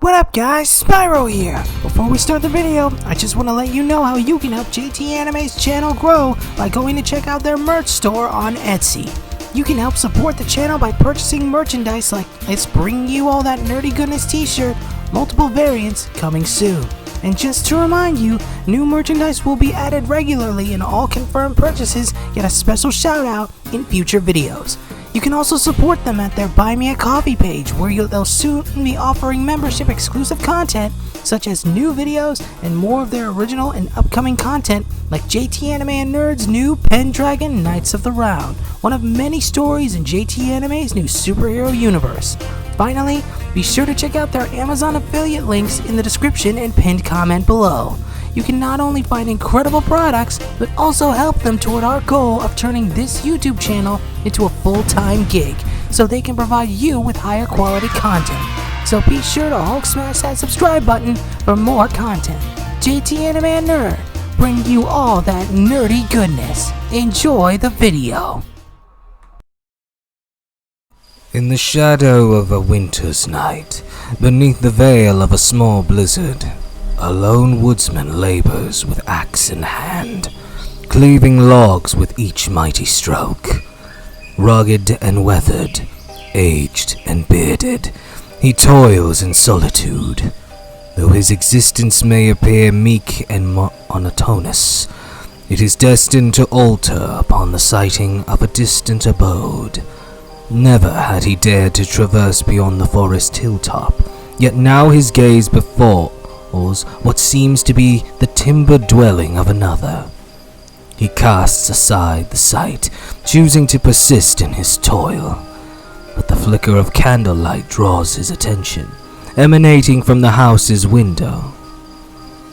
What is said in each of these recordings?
What up guys, Spyro here! Before we start the video, I just want to let you know how you can help JT Anime's channel grow by going to check out their merch store on Etsy. You can help support the channel by purchasing merchandise like It's Bringing You All That Nerdy Goodness t-shirt, multiple variants coming soon. And just to remind you, new merchandise will be added regularly and all confirmed purchases get a special shout out in future videos. You can also support them at their Buy Me a Coffee page where they'll soon be offering membership exclusive content such as new videos and more of their original and upcoming content like JT Anime and Nerd's new Pendragon Knights of the Round, one of many stories in JT Anime's new superhero universe. Finally, be sure to check out their Amazon affiliate links in the description and pinned comment below. You can not only find incredible products, but also help them toward our goal of turning this YouTube channel into a full-time gig, so they can provide you with higher quality content. So be sure to Hulk smash that subscribe button for more content. JT Anime and Nerd, bring you all that nerdy goodness. Enjoy the video. In the shadow of a winter's night, beneath the veil of a small blizzard, a lone woodsman labors with axe in hand, cleaving logs with each mighty stroke. Rugged and weathered, aged and bearded, he toils in solitude. Though his existence may appear meek and monotonous, it is destined to alter upon the sighting of a distant abode. Never had he dared to traverse beyond the forest hilltop, yet now his gaze befalls what seems to be the timber dwelling of another. He casts aside the sight, choosing to persist in his toil. But the flicker of candlelight draws his attention, emanating from the house's window.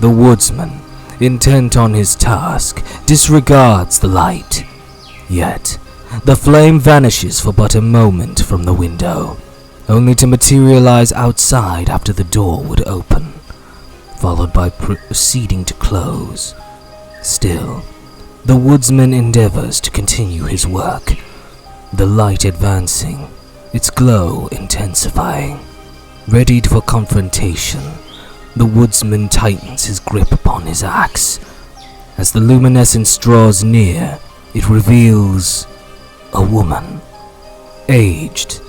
The woodsman, intent on his task, disregards the light. Yet, the flame vanishes for but a moment from the window, only to materialize outside after the door would open, followed by proceeding to close. Still, the woodsman endeavors to continue his work, the light advancing, its glow intensifying. Ready for confrontation, the woodsman tightens his grip upon his axe. As the luminescence draws near, it reveals a woman, aged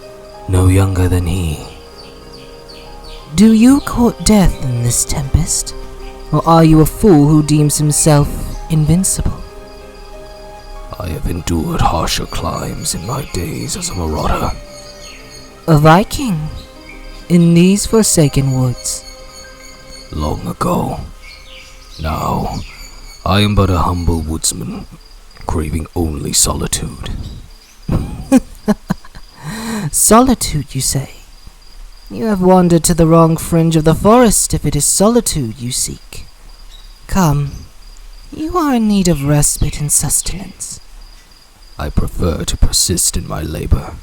no younger than he. Do you court death in this tempest, or are you a fool who deems himself invincible? I have endured harsher climes in my days as a marauder. A Viking, in these forsaken woods. Long ago. Now, I am but a humble woodsman, craving only solitude. Solitude, you say? You have wandered to the wrong fringe of the forest if it is solitude you seek. Come, you are in need of respite and sustenance. I prefer to persist in my labor.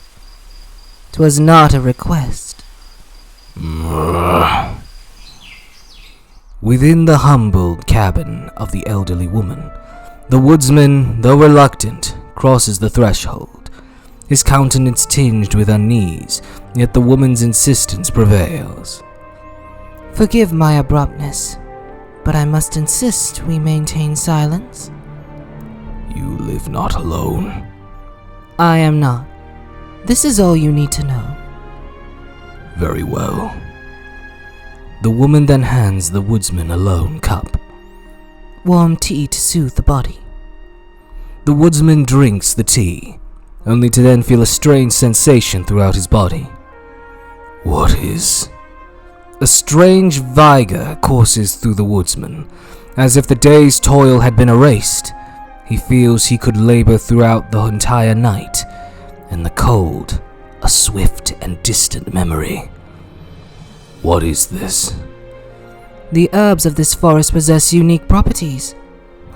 'Twas not a request. Within the humbled cabin of the elderly woman, the woodsman, though reluctant, crosses the threshold, his countenance tinged with unease, yet the woman's insistence prevails. Forgive my abruptness, but I must insist we maintain silence. You live not alone. I am not. This is all you need to know. Very well. The woman then hands the woodsman a lone cup. Warm tea to soothe the body. The woodsman drinks the tea, only to then feel a strange sensation throughout his body. What is? A strange vigor courses through the woodsman, as if the day's toil had been erased. He feels he could labor throughout the entire night, and the cold, a swift and distant memory. What is this? The herbs of this forest possess unique properties.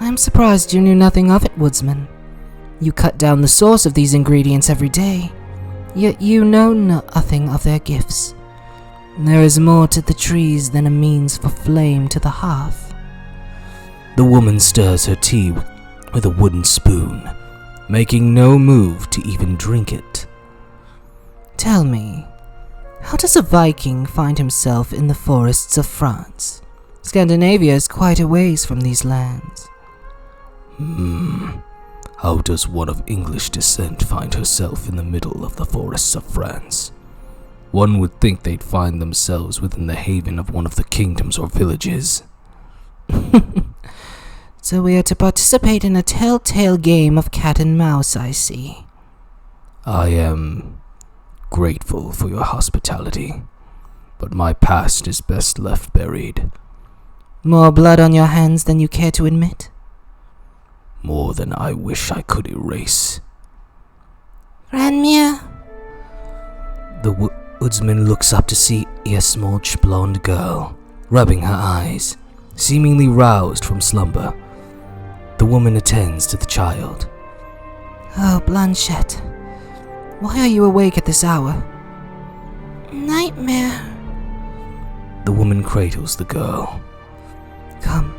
I am surprised you knew nothing of it, woodsman. You cut down the source of these ingredients every day, yet you know nothing of their gifts. There is more to the trees than a means for flame to the hearth. The woman stirs her tea with a wooden spoon, making no move to even drink it. Tell me, How does a Viking find himself in the forests of France? Scandinavia is quite a ways from these lands. How does one of English descent find herself in the middle of the forests of France? One would think they'd find themselves within the haven of one of the kingdoms or villages. So we are to participate in a telltale game of cat and mouse, I see. I am grateful for your hospitality, but my past is best left buried. More blood on your hands than you care to admit? More than I wish I could erase. Ranmir? The woodsman looks up to see a small blonde girl, rubbing her eyes, seemingly roused from slumber. The woman attends to the child. Oh, Blanchette. Why are you awake at this hour? Nightmare. The woman cradles the girl. Come,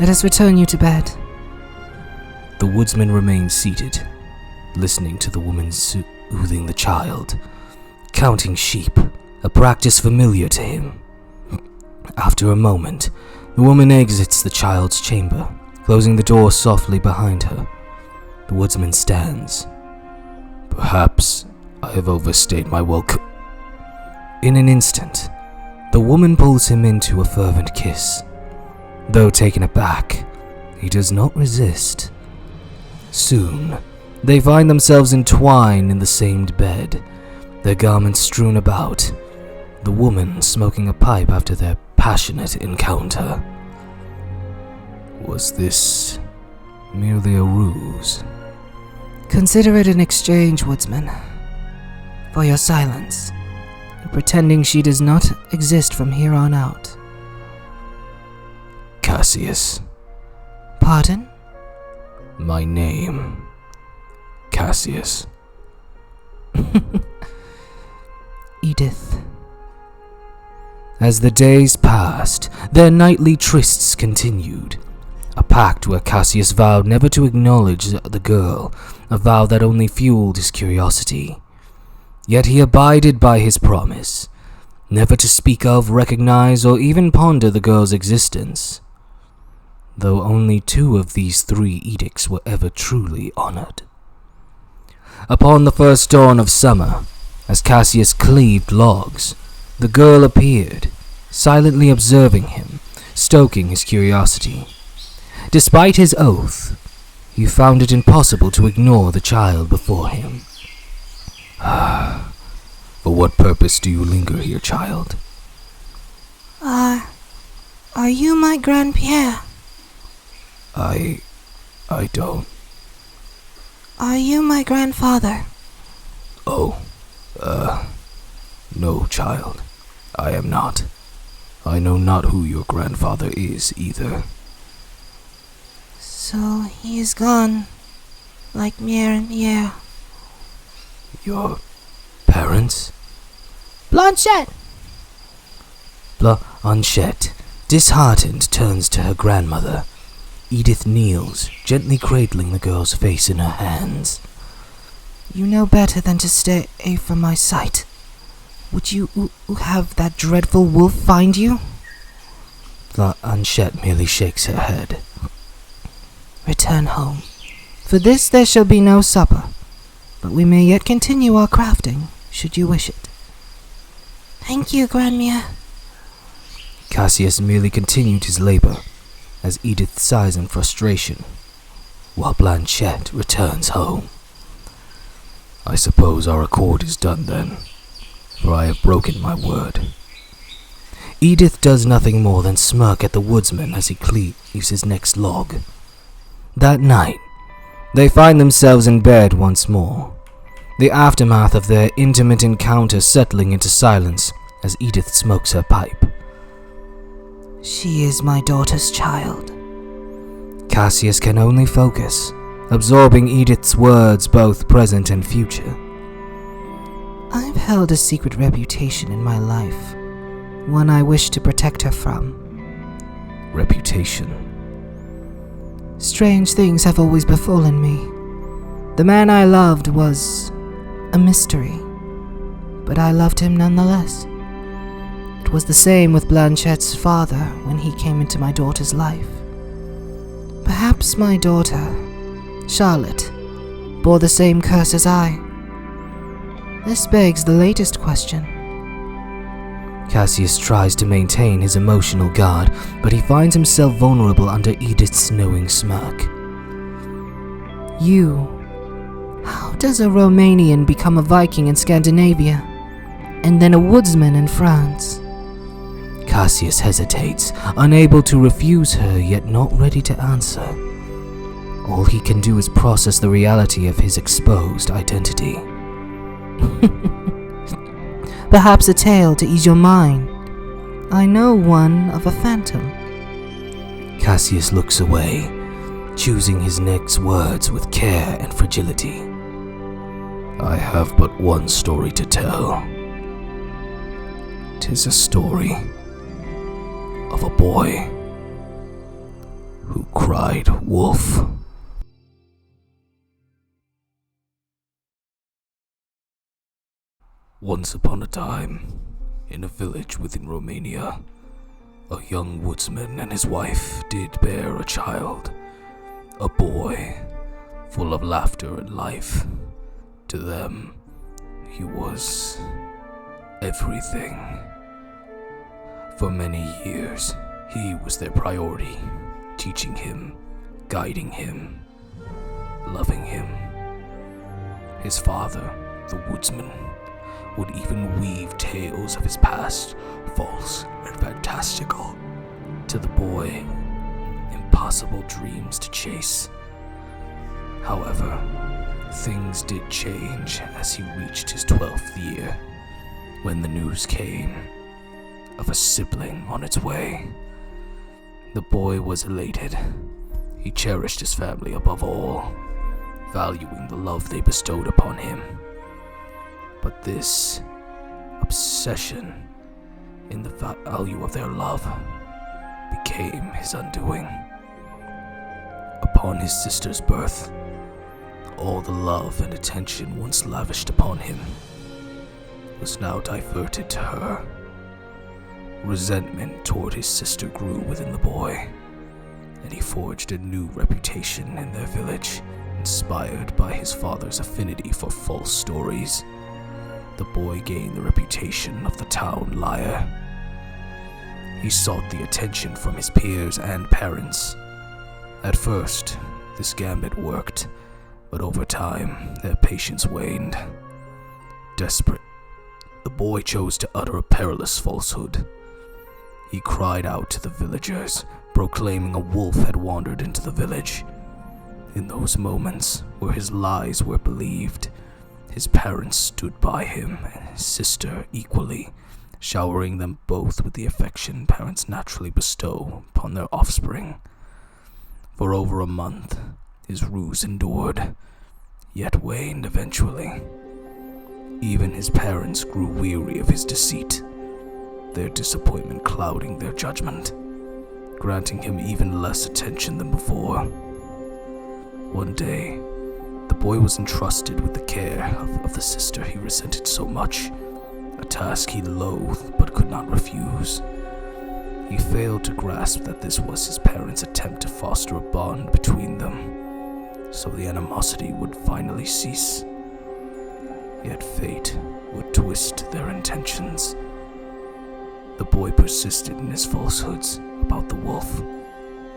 let us return you to bed. The woodsman remains seated, listening to the woman soothing the child, counting sheep, a practice familiar to him. After a moment, the woman exits the child's chamber, closing the door softly behind her. The woodsman stands. Perhaps I have overstayed my welcome. In an instant, the woman pulls him into a fervent kiss. Though taken aback, he does not resist. Soon, they find themselves entwined in the same bed, their garments strewn about, the woman smoking a pipe after their passionate encounter. Was this merely a ruse? Consider it an exchange, Woodsman, for your silence, pretending she does not exist from here on out. Cassius. Pardon? My name. Cassius. Edith. As the days passed, their nightly trysts continued. A pact where Cassius vowed never to acknowledge the girl, a vow that only fueled his curiosity. Yet he abided by his promise, never to speak of, recognize, or even ponder the girl's existence, though only 2 of these 3 edicts were ever truly honored. Upon the first dawn of summer, as Cassius cleaved logs, the girl appeared, silently observing him, stoking his curiosity. Despite his oath, he found it impossible to ignore the child before him. For what purpose do you linger here, child? Are you my Grandpierre? I don't. Are you my grandfather? Oh, no, child. I am not. I know not who your grandfather is, either. So he is gone, like Mier and Mier. Your parents? Blanchette! Blanchette, disheartened, turns to her grandmother. Edith kneels, gently cradling the girl's face in her hands. You know better than to stay from my sight. Would you have that dreadful wolf find you? Blanchette merely shakes her head. Return home. For this there shall be no supper, but we may yet continue our crafting, should you wish it. Thank you, Grandmere. Cassius merely continued his labor, as Edith sighs in frustration, while Blanchette returns home. I suppose our accord is done then, for I have broken my word. Edith does nothing more than smirk at the woodsman as he cleaves his next log. That night, they find themselves in bed once more, the aftermath of their intimate encounter settling into silence as Edith smokes her pipe. She is my daughter's child. Cassius can only focus, absorbing Edith's words, both present and future. I've held a secret reputation in my life, one I wish to protect her from. Reputation. Strange things have always befallen me. The man I loved was a mystery, but I loved him nonetheless. It was the same with Blanchette's father when he came into my daughter's life. Perhaps my daughter, Charlotte, bore the same curse as I. This begs the latest question. Cassius tries to maintain his emotional guard, but he finds himself vulnerable under Edith's knowing smirk. How does a Romanian become a Viking in Scandinavia, and then a woodsman in France? Cassius hesitates, unable to refuse her, yet not ready to answer. All he can do is process the reality of his exposed identity. Perhaps a tale to ease your mind. I know one of a phantom. Cassius looks away, choosing his next words with care and fragility. I have but one story to tell. 'Tis a story of a boy who cried wolf. Once upon a time, in a village within Romania, a young woodsman and his wife did bear a child, a boy, full of laughter and life. To them, he was everything. For many years, he was their priority, teaching him, guiding him, loving him. His father, the woodsman, would even weave tales of his past, false and fantastical, to the boy, impossible dreams to chase. However, things did change as he reached his 12th year, when the news came of a sibling on its way. The boy was elated. He cherished his family above all, valuing the love they bestowed upon him. But this obsession in the value of their love became his undoing. Upon his sister's birth, all the love and attention once lavished upon him was now diverted to her. Resentment toward his sister grew within the boy, and he forged a new reputation in their village, inspired by his father's affinity for false stories. The boy gained the reputation of the town liar. He sought the attention from his peers and parents. At first, this gambit worked, but over time, their patience waned. Desperate, the boy chose to utter a perilous falsehood. He cried out to the villagers, proclaiming a wolf had wandered into the village. In those moments where his lies were believed, his parents stood by him, and his sister equally, showering them both with the affection parents naturally bestow upon their offspring. For over a month, his ruse endured, yet waned eventually. Even his parents grew weary of his deceit, their disappointment clouding their judgment, granting him even less attention than before. One day, the boy was entrusted with the care of the sister he resented so much, a task he loathed but could not refuse. He failed to grasp that this was his parents' attempt to foster a bond between them, so the animosity would finally cease. Yet fate would twist their intentions. The boy persisted in his falsehoods about the wolf,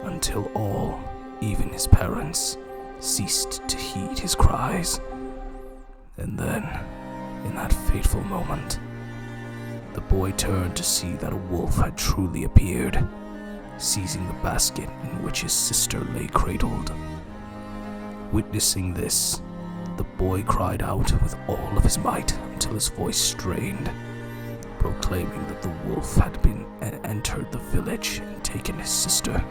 until all, even his parents, ceased to heed his cries. And then, in that fateful moment, the boy turned to see that a wolf had truly appeared, seizing the basket in which his sister lay cradled. Witnessing this, the boy cried out with all of his might until his voice strained, proclaiming that the wolf had entered the village and taken his sister.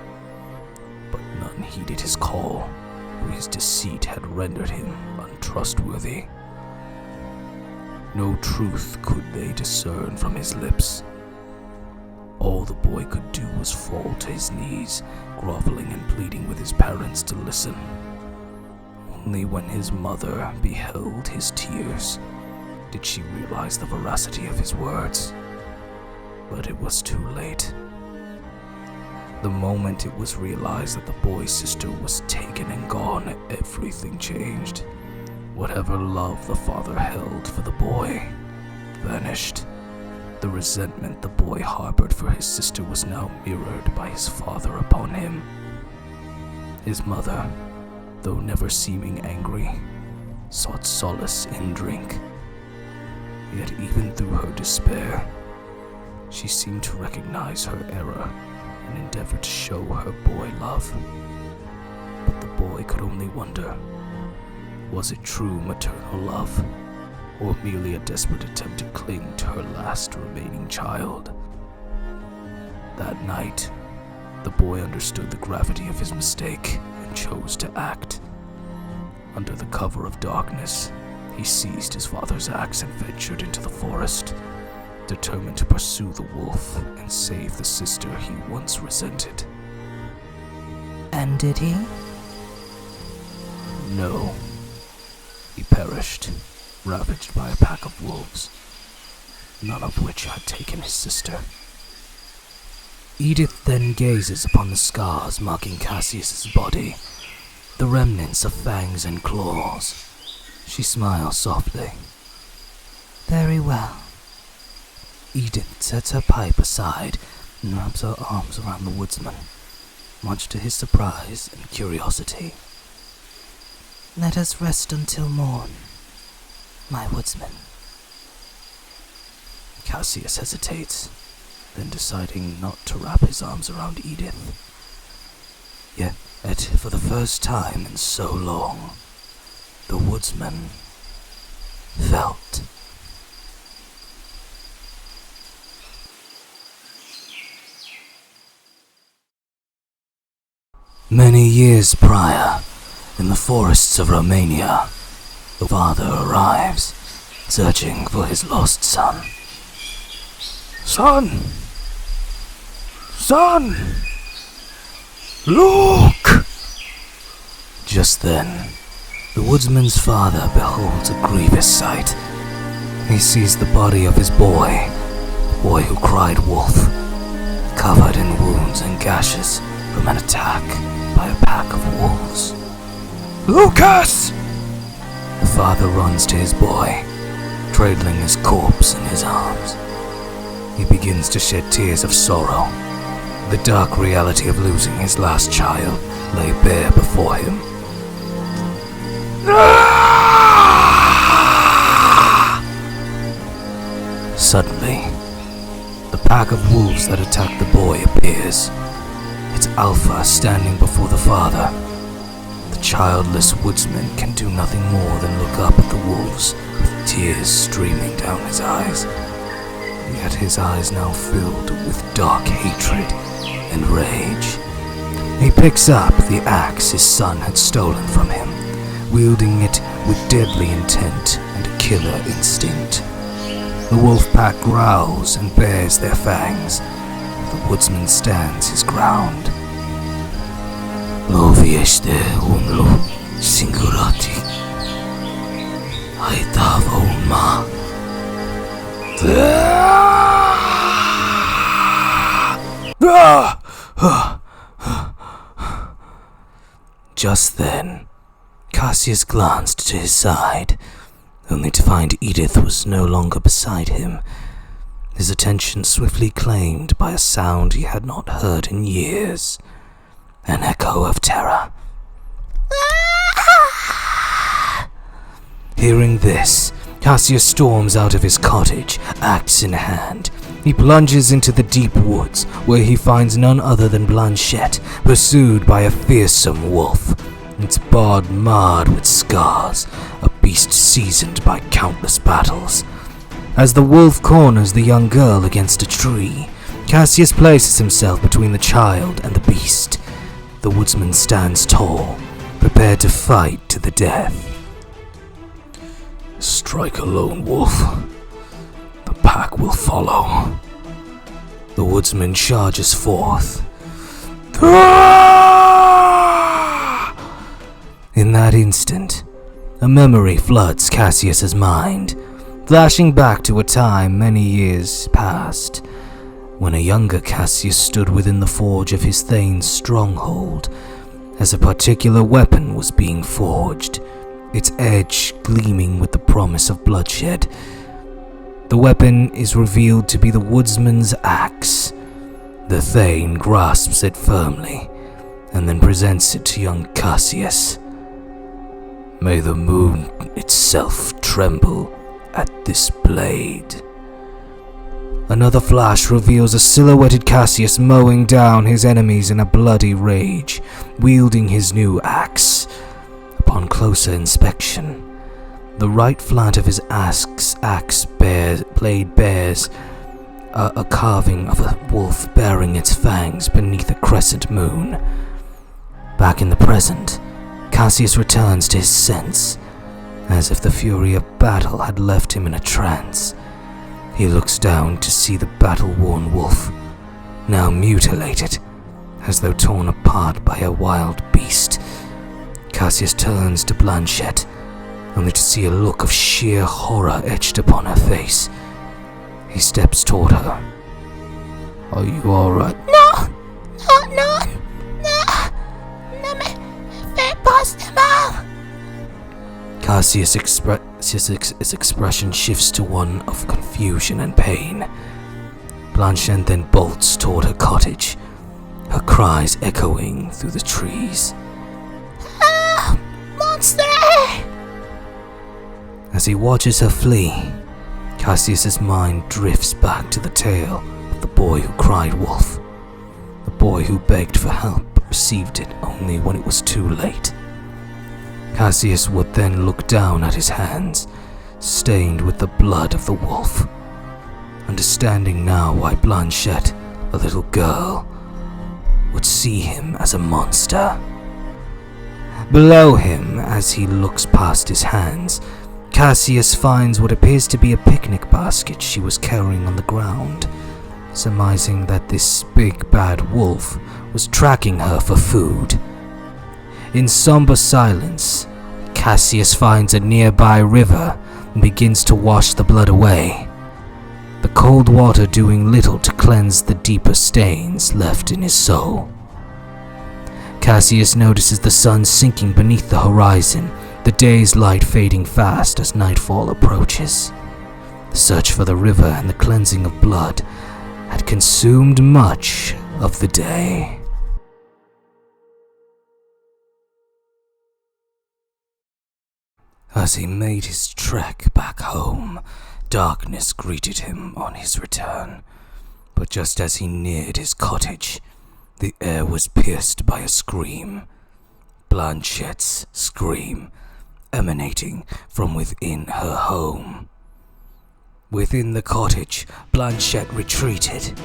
But none heeded his call, for his deceit had rendered him untrustworthy. No truth could they discern from his lips. All the boy could do was fall to his knees, groveling and pleading with his parents to listen. Only when his mother beheld his tears did she realize the veracity of his words. But it was too late. The moment it was realized that the boy's sister was taken and gone, everything changed. Whatever love the father held for the boy vanished. The resentment the boy harbored for his sister was now mirrored by his father upon him. His mother, though never seeming angry, sought solace in drink. Yet even through her despair, she seemed to recognize her error and endeavored to show her boy love. But the boy could only wonder, was it true maternal love, or merely a desperate attempt to cling to her last remaining child? That night, the boy understood the gravity of his mistake and chose to act. Under the cover of darkness, he seized his father's axe and ventured into the forest, determined to pursue the wolf and save the sister he once resented. And did he? No. He perished, ravaged by a pack of wolves, none of which had taken his sister. Edith then gazes upon the scars marking Cassius's body, the remnants of fangs and claws. She smiles softly. Very well. Edith sets her pipe aside and wraps her arms around the woodsman, much to his surprise and curiosity. Let us rest until morn, my woodsman. Cassius hesitates, then deciding not to wrap his arms around Edith. Yet, for the first time in so long, the woodsman felt. Many years prior, in the forests of Romania, the father arrives, searching for his lost son. Son! Son! Look! Just then, the woodsman's father beholds a grievous sight. He sees the body of his boy, the boy who cried wolf, covered in wounds and gashes from an attack by a pack of wolves. Lucas! The father runs to his boy, cradling his corpse in his arms. He begins to shed tears of sorrow. The dark reality of losing his last child lay bare before him. Suddenly, the pack of wolves that attacked the boy appears. It's Alpha standing before the father. The childless woodsman can do nothing more than look up at the wolves with tears streaming down his eyes. Yet his eyes now filled with dark hatred and rage. He picks up the axe his son had stolen from him, wielding it with deadly intent and a killer instinct. The wolf pack growls and bares their fangs. The woodsman stands his ground. Lovieste unlu singurati. Aitava unma. Just then, Cassius glanced to his side, only to find Edith was no longer beside him, his attention swiftly claimed by a sound he had not heard in years, an echo of terror. Hearing this, Cassius storms out of his cottage, axe in hand. He plunges into the deep woods, where he finds none other than Blanchette, pursued by a fearsome wolf, its body marred with scars, a beast seasoned by countless battles. As the wolf corners the young girl against a tree, Cassius places himself between the child and the beast. The woodsman stands tall, prepared to fight to the death. Strike a lone wolf. The pack will follow. The woodsman charges forth. In that instant, a memory floods Cassius's mind. flashing back to a time many years past, when a younger Cassius stood within the forge of his Thane's stronghold, as a particular weapon was being forged, its edge gleaming with the promise of bloodshed. The weapon is revealed to be the Woodsman's axe. The Thane grasps it firmly, and then presents it to young Cassius. May the moon itself tremble at this blade. Another flash reveals a silhouetted Cassius mowing down his enemies in a bloody rage, wielding his new axe. Upon closer inspection, the right flank of his axe blade bears a carving of a wolf bearing its fangs beneath a crescent moon. Back in the present, Cassius returns to his sense, as if the fury of battle had left him in a trance. He looks down to see the battle-worn wolf, now mutilated, as though torn apart by a wild beast. Cassius turns to Blanchette, only to see a look of sheer horror etched upon her face. He steps toward her. Are you alright? No, Cassius' expression shifts to one of confusion and pain. Blanchette then bolts toward her cottage, her cries echoing through the trees. Ah, monster! As he watches her flee, Cassius' mind drifts back to the tale of the boy who cried wolf, the boy who begged for help but received it only when it was too late. Cassius would then look down at his hands, stained with the blood of the wolf, understanding now why Blanchette, a little girl, would see him as a monster. Below him, as he looks past his hands, Cassius finds what appears to be a picnic basket she was carrying on the ground, surmising that this big bad wolf was tracking her for food. In somber silence, Cassius finds a nearby river and begins to wash the blood away, the cold water doing little to cleanse the deeper stains left in his soul. Cassius notices the sun sinking beneath the horizon, the day's light fading fast as nightfall approaches. The search for the river and the cleansing of blood had consumed much of the day. As he made his trek back home, darkness greeted him on his return. But just as he neared his cottage, the air was pierced by a scream. Blanchette's scream, emanating from within her home. Within the cottage, Blanchette retreated,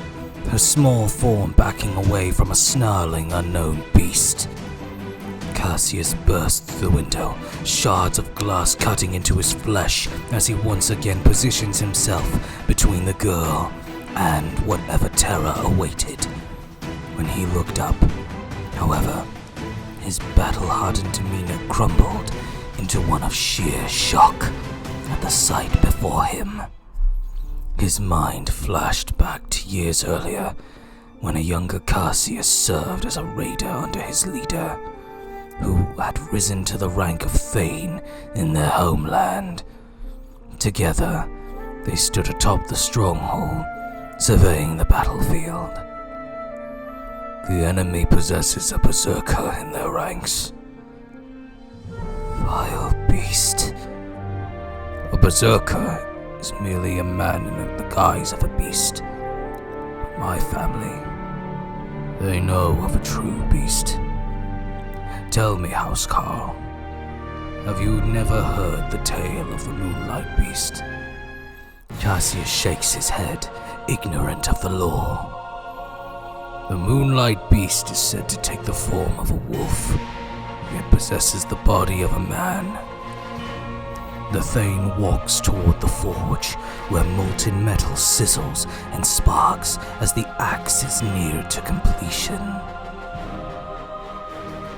her small form backing away from a snarling unknown beast. Cassius burst through the window, shards of glass cutting into his flesh as he once again positions himself between the girl and whatever terror awaited. When he looked up, however, his battle-hardened demeanor crumbled into one of sheer shock at the sight before him. His mind flashed back to years earlier, when a younger Cassius served as a raider under his leader, who had risen to the rank of Thane in their homeland. Together, they stood atop the stronghold, surveying the battlefield. The enemy possesses a berserker in their ranks. Vile beast. A berserker is merely a man in the guise of a beast. My family, they know of a true beast. Tell me, Housecarl, have you never heard the tale of the Moonlight Beast? Cassius shakes his head, ignorant of the lore. The Moonlight Beast is said to take the form of a wolf, yet possesses the body of a man. The Thane walks toward the forge, where molten metal sizzles and sparks as the axe is near to completion.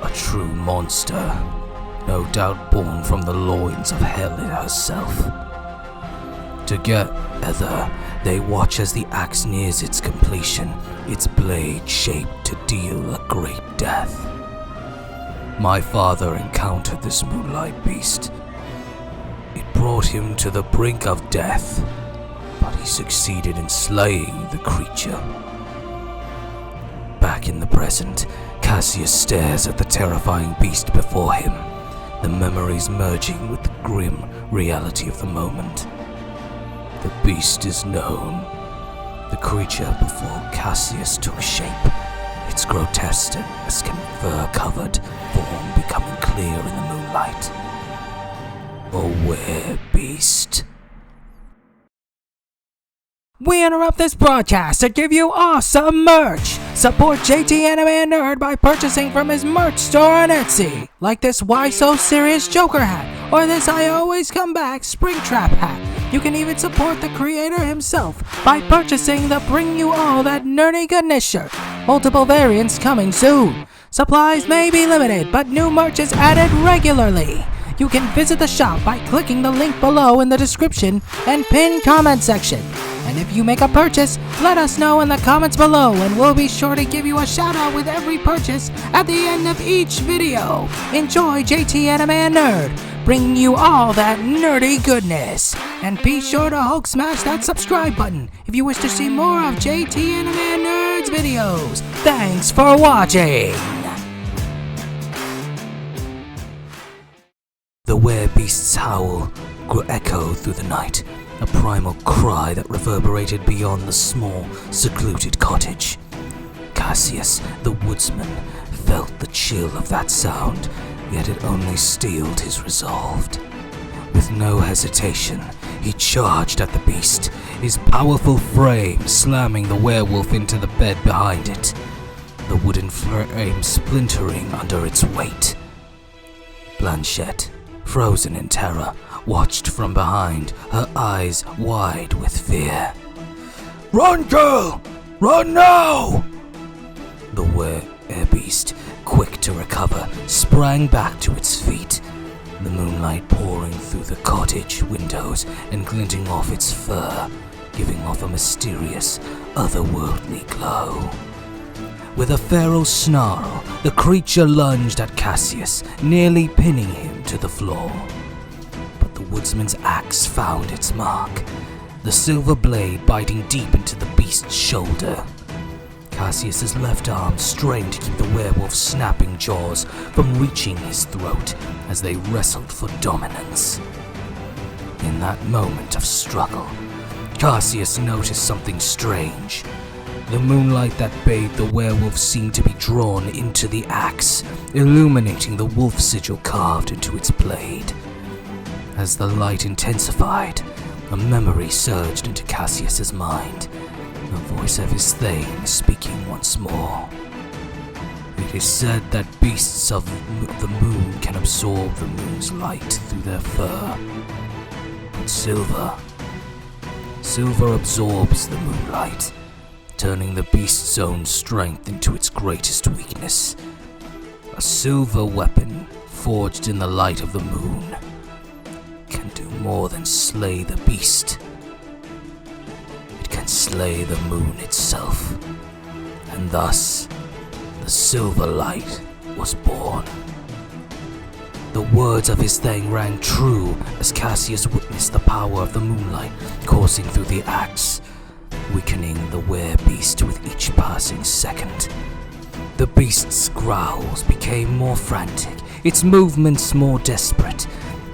A true monster, no doubt born from the loins of Hell herself. Together, they watch as the axe nears its completion, its blade shaped to deal a great death. My father encountered this moonlight beast. It brought him to the brink of death, but he succeeded in slaying the creature. Back in the present, Cassius stares at the terrifying beast before him, the memories merging with the grim reality of the moment. The beast is known. The creature before Cassius took shape, its grotesque and fur-covered form becoming clear in the moonlight. A were-beast. We interrupt this broadcast to give you awesome merch! Support JT Anime Nerd by purchasing from his merch store on Etsy, like this Why So Serious Joker hat, or this I Always Come Back Springtrap hat. You can even support the creator himself by purchasing the Bring You All That Nerdy Goodness shirt. Multiple variants coming soon. Supplies may be limited, but new merch is added regularly. You can visit the shop by clicking the link below in the description and pinned comment section. And if you make a purchase, let us know in the comments below and we'll be sure to give you a shout out with every purchase at the end of each video. Enjoy JT Anime Nerd, bringing you all that nerdy goodness. And be sure to Hulk smash that subscribe button if you wish to see more of JT Anime Nerd's videos. Thanks for watching! The were-beast's howl echoed through the night, a primal cry that reverberated beyond the small, secluded cottage. Cassius, the woodsman, felt the chill of that sound, yet it only steeled his resolve. With no hesitation, he charged at the beast, his powerful frame slamming the werewolf into the bed behind it, the wooden frame splintering under its weight. Blanchette, frozen in terror, watched from behind, her eyes wide with fear. "Run, girl! Run now!" The were-beast, quick to recover, sprang back to its feet, the moonlight pouring through the cottage windows and glinting off its fur, giving off a mysterious, otherworldly glow. With a feral snarl, the creature lunged at Cassius, nearly pinning him to the floor. But the woodsman's axe found its mark, the silver blade biting deep into the beast's shoulder. Cassius's left arm strained to keep the werewolf's snapping jaws from reaching his throat as they wrestled for dominance. In that moment of struggle, Cassius noticed something strange. The moonlight that bathed the werewolf seemed to be drawn into the axe, illuminating the wolf sigil carved into its blade. As the light intensified, a memory surged into Cassius's mind, the voice of his thane speaking once more. It is said that beasts of the moon can absorb the moon's light through their fur. But silver absorbs the moonlight, turning the beast's own strength into its greatest weakness. A silver weapon, forged in the light of the moon, can do more than slay the beast. It can slay the moon itself, and thus, the silver light was born. The words of his thane rang true as Cassius witnessed the power of the moonlight coursing through the axe, weakening the were-beast with each passing second. The beast's growls became more frantic, its movements more desperate,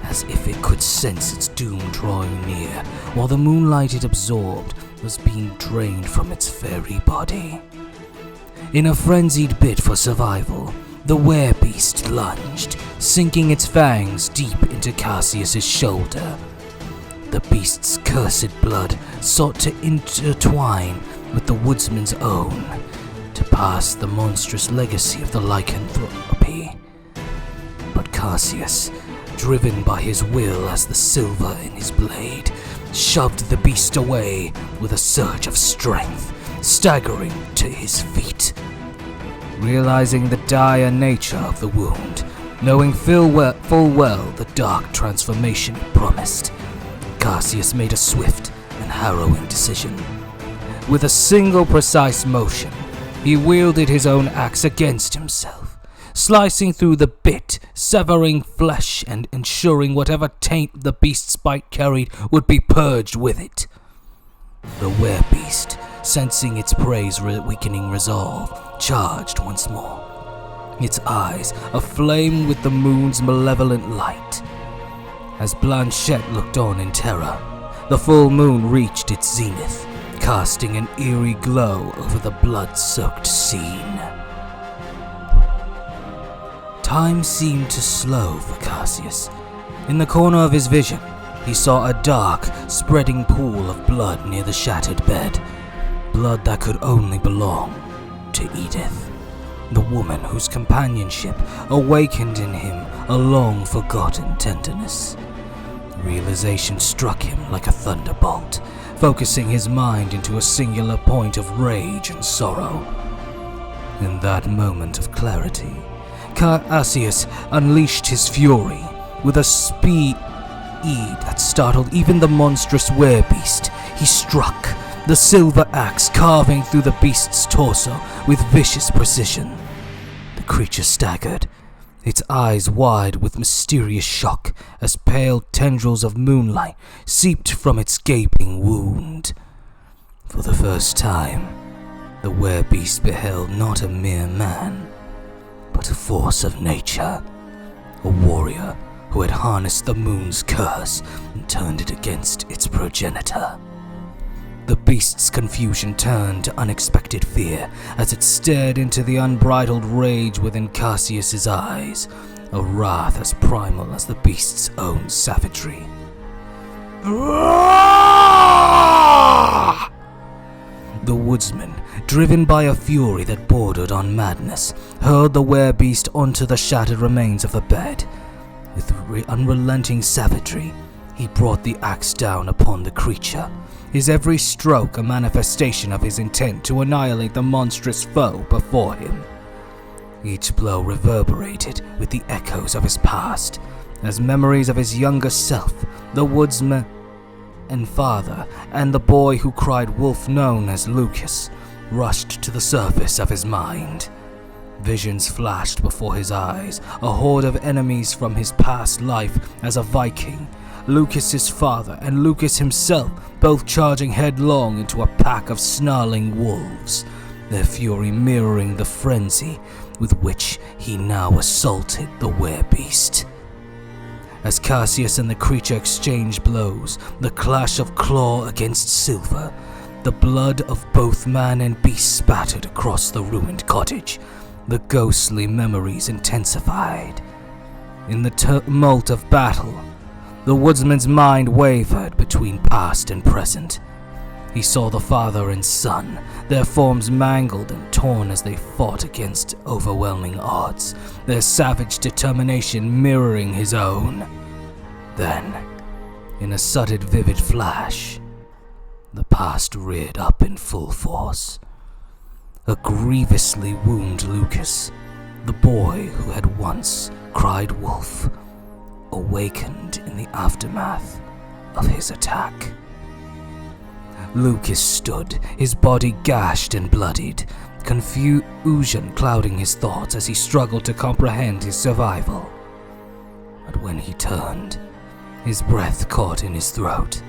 as if it could sense its doom drawing near, while the moonlight it absorbed was being drained from its very body. In a frenzied bid for survival, the were-beast lunged, sinking its fangs deep into Cassius's shoulder. The beast's cursed blood sought to intertwine with the woodsman's own, to pass the monstrous legacy of the lycanthropy. But Cassius, driven by his will as the silver in his blade, shoved the beast away with a surge of strength, staggering to his feet. Realizing the dire nature of the wound, knowing full well the dark transformation it promised, Cassius made a swift and harrowing decision. With a single precise motion, he wielded his own axe against himself, slicing through the bit, severing flesh and ensuring whatever taint the beast's bite carried would be purged with it. The werebeast, sensing its prey's weakening resolve, charged once more, its eyes aflame with the moon's malevolent light. As Blanchette looked on in terror, the full moon reached its zenith, casting an eerie glow over the blood-soaked scene. Time seemed to slow for Cassius. In the corner of his vision, he saw a dark, spreading pool of blood near the shattered bed. Blood that could only belong to Edith, the woman whose companionship awakened in him a long-forgotten tenderness. Realization struck him like a thunderbolt, focusing his mind into a singular point of rage and sorrow. In that moment of clarity, Cassius unleashed his fury with a speed that startled even the monstrous werebeast. He struck, the silver axe carving through the beast's torso with vicious precision. The creature staggered, its eyes wide with mysterious shock as pale tendrils of moonlight seeped from its gaping wound. For the first time, the werebeast beheld not a mere man, but a force of nature, a warrior who had harnessed the moon's curse and turned it against its progenitor. The beast's confusion turned to unexpected fear as it stared into the unbridled rage within Cassius's eyes, a wrath as primal as the beast's own savagery. The woodsman, driven by a fury that bordered on madness, hurled the werebeast onto the shattered remains of the bed. With unrelenting savagery, he brought the axe down upon the creature, his every stroke a manifestation of his intent to annihilate the monstrous foe before him. Each blow reverberated with the echoes of his past, as memories of his younger self, the woodsman and father, and the boy who cried wolf known as Lucas, rushed to the surface of his mind. Visions flashed before his eyes, a horde of enemies from his past life as a Viking, Lucas's father and Lucas himself both charging headlong into a pack of snarling wolves, their fury mirroring the frenzy with which he now assaulted the werebeast. As Cassius and the creature exchanged blows, the clash of claw against silver, the blood of both man and beast spattered across the ruined cottage. The ghostly memories intensified. In the tumult of battle, the woodsman's mind wavered between past and present. He saw the father and son, their forms mangled and torn as they fought against overwhelming odds, their savage determination mirroring his own. Then, in a sudden vivid flash, the past reared up in full force. A grievously wounded Lucas, the boy who had once cried wolf, awakened in the aftermath of his attack. Lucas stood, his body gashed and bloodied, confusion clouding his thoughts as he struggled to comprehend his survival. But when he turned, his breath caught in his throat.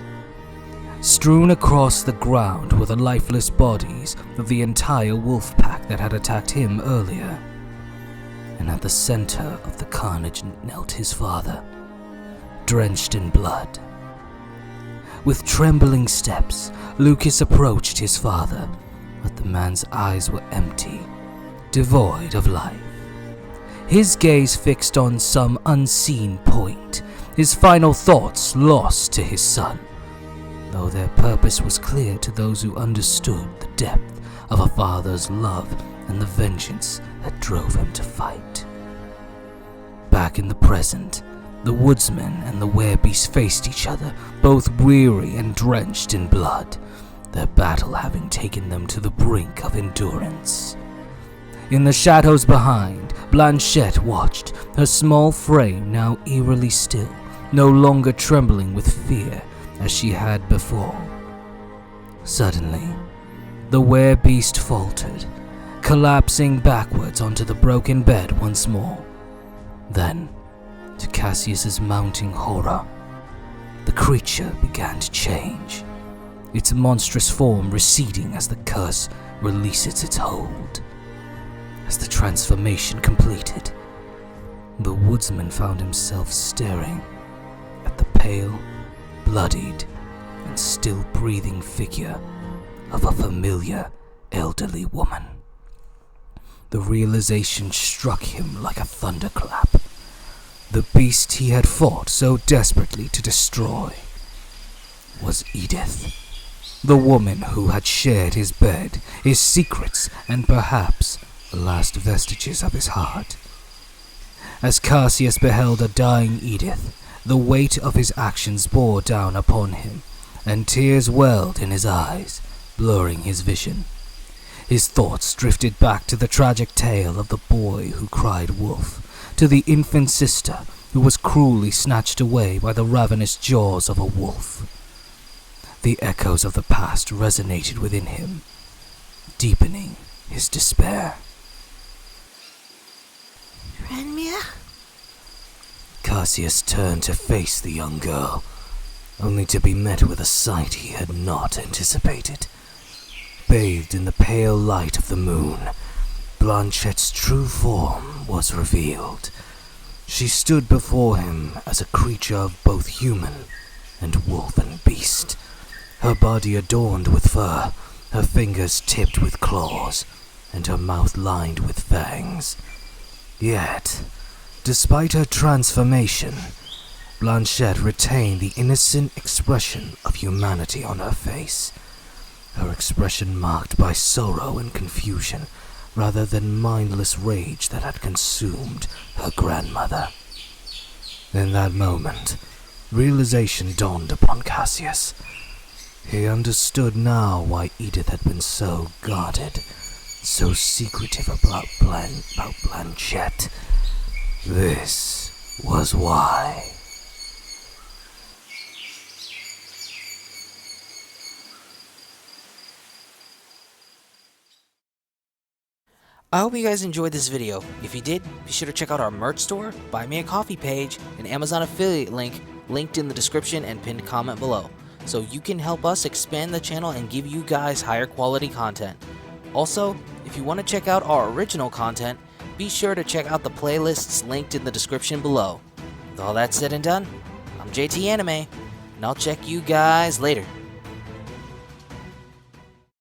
Strewn across the ground were the lifeless bodies of the entire wolf pack that had attacked him earlier. And at the center of the carnage knelt his father, drenched in blood. With trembling steps, Lucas approached his father, but the man's eyes were empty, devoid of life. His gaze fixed on some unseen point, his final thoughts lost to his son, though their purpose was clear to those who understood the depth of a father's love and the vengeance that drove him to fight. Back in the present, the woodsman and the werebeast faced each other, both weary and drenched in blood, their battle having taken them to the brink of endurance. In the shadows behind, Blanchette watched, her small frame now eerily still, no longer trembling with fear, as she had before. Suddenly, the were-beast faltered, collapsing backwards onto the broken bed once more. Then, to Cassius's mounting horror, the creature began to change, its monstrous form receding as the curse releases its hold. As the transformation completed, the woodsman found himself staring at the pale, bloodied, and still breathing figure of a familiar elderly woman. The realization struck him like a thunderclap. The beast he had fought so desperately to destroy was Edith, the woman who had shared his bed, his secrets, and perhaps the last vestiges of his heart. As Cassius beheld a dying Edith, the weight of his actions bore down upon him, and tears welled in his eyes, blurring his vision. His thoughts drifted back to the tragic tale of the boy who cried wolf, to the infant sister who was cruelly snatched away by the ravenous jaws of a wolf. The echoes of the past resonated within him, deepening his despair. Renmia? Cassius turned to face the young girl, only to be met with a sight he had not anticipated. Bathed in the pale light of the moon, Blanchette's true form was revealed. She stood before him as a creature of both human and wolf and beast, her body adorned with fur, her fingers tipped with claws, and her mouth lined with fangs. Yet, despite her transformation, Blanchette retained the innocent expression of humanity on her face, her expression marked by sorrow and confusion, rather than mindless rage that had consumed her grandmother. In that moment, realization dawned upon Cassius. He understood now why Edith had been so guarded, so secretive about Blanchette. This was why. I hope you guys enjoyed this video. If you did, be sure to check out our merch store, buy me a coffee page, and Amazon affiliate link linked in the description and pinned comment below, so you can help us expand the channel and give you guys higher quality content. Also, if you want to check out our original content, be sure to check out the playlists linked in the description below. With all that said and done, I'm JT Anime, and I'll check you guys later.